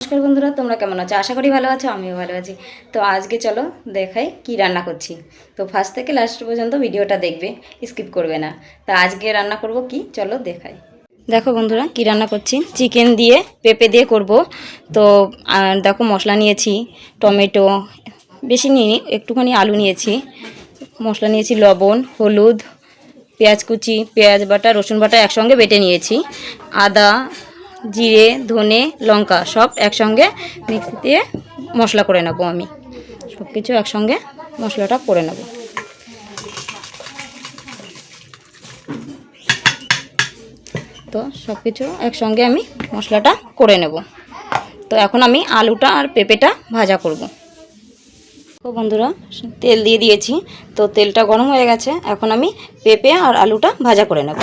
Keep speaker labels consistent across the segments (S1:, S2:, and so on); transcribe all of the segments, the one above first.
S1: নমস্কার বন্ধুরা, তোমরা কেমন আছো? আশা করি ভালো আছো, আমিও ভালো আছি। তো আজকে চলো দেখাই কি রান্না করছি। তো ফার্স্ট থেকে লাস্ট পর্যন্ত ভিডিওটা দেখবে, স্কিপ করবে না। তা আজকে রান্না করব কি, চলো দেখাই। দেখো বন্ধুরা কি রান্না করছি, চিকেন দিয়ে পেঁপে দিয়ে করব। তো দেখো মশলা নিয়েছি, টমেটো বেশি নিয়ে একটুখানি আলু নিয়েছি, মশলা নিয়েছি লবণ, হলুদ, পেঁয়াজ কুচি, পেঁয়াজ বাটা, রসুন বাটা একসঙ্গে বেটে নিয়েছি, আদা, জিরে, ধনে, লঙ্কা সব একসঙ্গে মিক্সি দিয়ে মশলা করে নেব। আমি সব কিছু একসঙ্গে মশলাটা করে নেব। তো সব কিছু একসঙ্গে আমি মশলাটা করে নেব। তো এখন আমি আলুটা আর পেঁপেটা ভাজা করব। তো বন্ধুরা তেল দিয়ে দিয়েছি, তো তেলটা গরম হয়ে গেছে। এখন আমি পেঁপে আর আলুটা ভাজা করে নেব,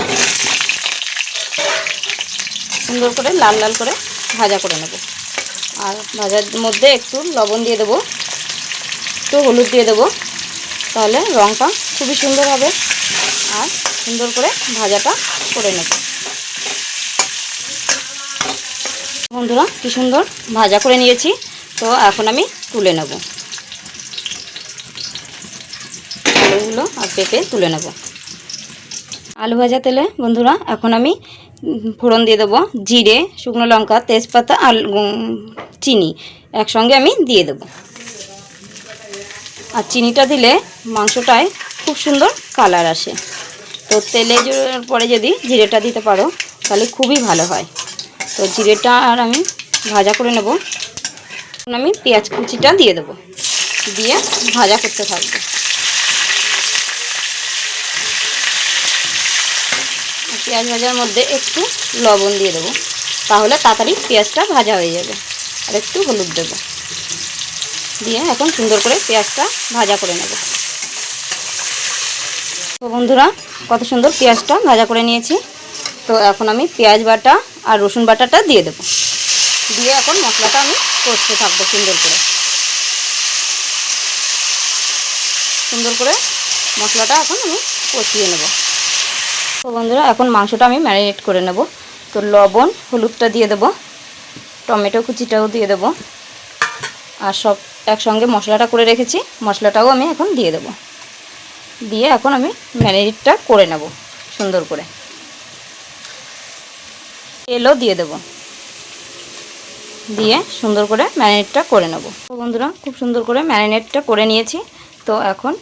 S1: সুন্দর করে লাল লাল করে ভাজা করে নেব। আর ভাজার মধ্যে একটু লবণ দিয়ে দেবো, একটু হলুদ দিয়ে দেবো, তাহলে রঙটা খুবই সুন্দর হবে। আর সুন্দর করে ভাজাটা করে নেব। বন্ধুরা কি সুন্দর ভাজা করে নিয়েছি। তো এখন আমি তুলে নেব, আলুগুলো আর পেঁপে তুলে নেব। আলু ভাজা তেলে বন্ধুরা এখন আমি ফোড়ন দিয়ে দেবো, জিরে, শুকনো লঙ্কা, তেজপাতা আর চিনি একসঙ্গে আমি দিয়ে দেবো। আর চিনিটা দিলে মাংসটায় খুব সুন্দর কালার আসে। তো তেলে পরে যদি জিরেটা দিতে পারো তাহলে খুবই ভালো হয়। তো জিরেটা আর আমি ভাজা করে নেব। এখন আমি পেঁয়াজ কুচিটা দিয়ে দেবো, দিয়ে ভাজা করতে থাকবো। পেঁয়াজ ভাজার মধ্যে একটু লবণ দিয়ে দেবো, তাহলে তাড়াতাড়ি পেঁয়াজটা ভাজা হয়ে যাবে। আর একটু হলুদ দেবো, দিয়ে এখন সুন্দর করে পেঁয়াজটা ভাজা করে নেব। তো বন্ধুরা কত সুন্দর পেঁয়াজটা ভাজা করে নিয়েছি। তো এখন আমি পেঁয়াজ বাটা আর রসুন বাটাটা দিয়ে দেবো, দিয়ে এখন মশলাটা আমি কষতে থাকবো সুন্দর করে মশলাটা এখন আমি কষিয়ে নেব। তো বন্ধুরা এখন মাংসটা আমি ম্যারিনেট করে নেব। তো লবণ হলুদটা দিয়ে দেবো, টমেটো কুচিটাও দিয়ে দেবো, আর সব একসঙ্গে মশলাটা করে রেখেছি মশলাটাও আমি এখন দিয়ে দেবো। দিয়ে এখন আমি ম্যারিনেটটা করে নেব সুন্দর করে। তেলও দিয়ে দেবো, দিয়ে সুন্দর করে ম্যারিনেটটা করে নেব। তো বন্ধুরা খুব সুন্দর করে ম্যারিনেটটা করে নিয়েছি। তো এখন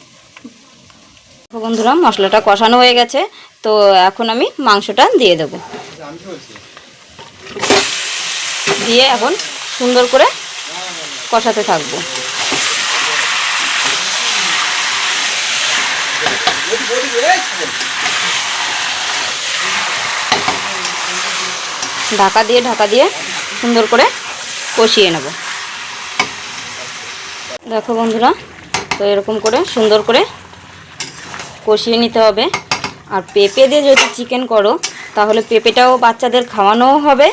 S1: বন্ধুরা মশলাটা কষানো হয়ে গেছে। তো এখন আমি মাংসটা দিয়ে দেব, দিয়ে এখন সুন্দর করে কষাতে থাকবো। ঢাকা দিয়ে সুন্দর করে কষিয়ে নেব। দেখো বন্ধুরা, তো এরকম করে সুন্দর করে কষিয়ে নিতে হবে। আর পেঁপে দিয়ে যদি চিকেন করো তাহলে পেঁপেটাও বাচ্চাদের খাওয়ানোও হবে,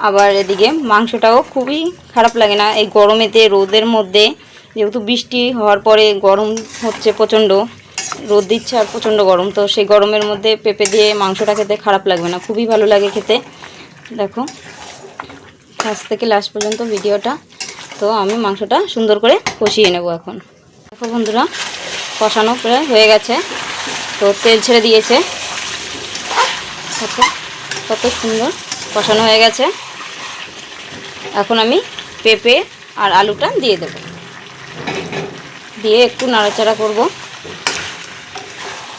S1: আবার এদিকে মাংসটাও খুবই খারাপ লাগে না। এই গরমেতে রোদের মধ্যে, যেহেতু বৃষ্টি হওয়ার পরে গরম হচ্ছে প্রচণ্ড, রোদ দিচ্ছে আর প্রচণ্ড গরম, তো সেই গরমের মধ্যে পেঁপে দিয়ে মাংসটা খেতে খারাপ লাগবে না, খুবই ভালো লাগে খেতে। দেখো ফার্স্ট থেকে লাস্ট পর্যন্ত ভিডিওটা। তো আমি মাংসটা সুন্দর করে কষিয়ে নেব এখন। দেখো বন্ধুরা কষানো প্রায় হয়ে গেছে, তো তেল ছেড়ে দিয়েছে। কত সুন্দর কষানো হয়ে গেছে। এখন আমি পেঁপে আর আলুটা দিয়ে দেব, দিয়ে একটু নাড়াচাড়া করব।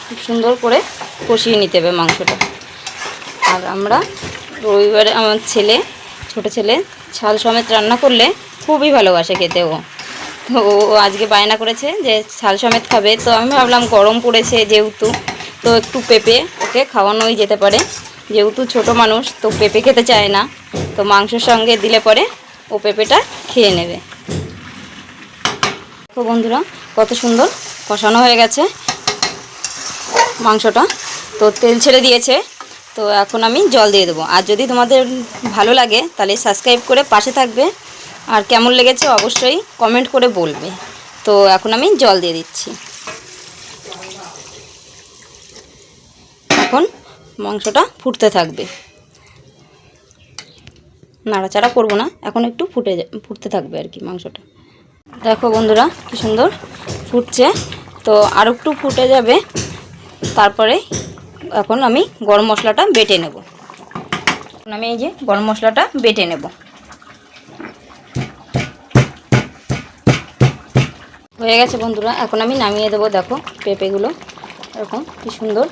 S1: খুব সুন্দর করে কষিয়ে নিতে হবে মাংসটা। আর আমরা রবিবারে আমার ছোটো ছেলে ছাল সমেত রান্না করলে খুবই ভালোবাসে খেতে। তো ও আজকে বায়না করেছে যে ছাল সমেত খাবে। তো আমি ভাবলাম গরম পড়েছে যেহেতু, তো একটু পেঁপে ওকে খাওয়ানোই যেতে পারে। যেহেতু ছোট মানুষ, তো পেঁপে খেতে চায় না, তো মাংসের সঙ্গে দিলে পরে ও পেঁপেটা খেয়ে নেবে। তো বন্ধুরা কত সুন্দর কষানো হয়ে গেছে মাংসটা, তো তেল ছেড়ে দিয়েছে। তো এখন আমি জল দিয়ে দেবো। আর যদি তোমাদের ভালো লাগে তাহলে সাবস্ক্রাইব করে পাশে থাকবে, আর কেমন লেগেছে অবশ্যই কমেন্ট করে বলবে। তো এখন আমি জল দিয়ে দিচ্ছি। এখন মাংসটা ফুটতে থাকবে। নাড়াচাড়া করবো না, এখন একটু ফুটতে থাকবে আর কি মাংসটা। দেখো বন্ধুরা কি সুন্দর ফুটছে, তো আর একটু ফুটে যাবে, তারপরে এখন আমি গরম মশলাটা বেটে নেব। এখন আমি এই যে গরম মশলাটা বেটে নেব। হয়ে গেছে বন্ধুরা, এখন আমি নামিয়ে দেবো। দেখো পেঁপেগুলো এরকম কি সুন্দর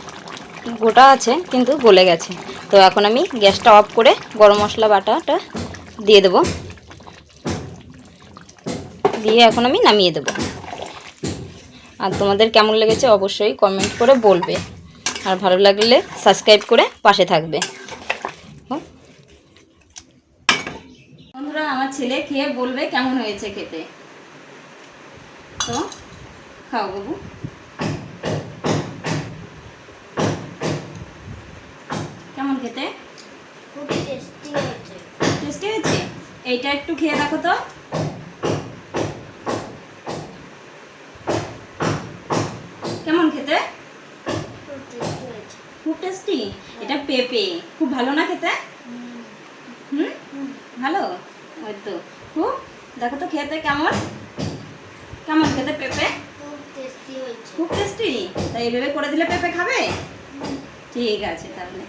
S1: গোটা আছে কিন্তু গলে গেছে। তো এখন আমি গ্যাসটা অফ করে গরম মশলা বাটাটা দিয়ে দেব, দিয়ে এখন আমি নামিয়ে দেব। আর তোমাদের কেমন লেগেছে অবশ্যই কমেন্ট করে বলবে, আর ভালো লাগলে সাবস্ক্রাইব করে পাশে থাকবে। বন্ধুরা আমার ছেলে খেয়ে বলবে কেমন হয়েছে খেতে। তো খাও বাবু। কেমন খেতে?
S2: খুব টেস্টি হয়েছে।
S1: টেস্টি হয়েছে? এইটা একটু খেয়ে দেখো তো। কেমন খেতে?
S2: খুব টেস্টি হয়েছে।
S1: খুব টেস্টি। এটা পেঁপে খুব ভালো না খেতে? হুম, ভালো। ওই তো খুব, দেখো তো খেতে কেমন, কেমন খেতে পেঁপে?
S2: খুব টেস্টি হয়েছে।
S1: খুব টেস্টি। তাই এইভাবে করে দিলে পেঁপে খাবে? ঠিক আছে তাহলে।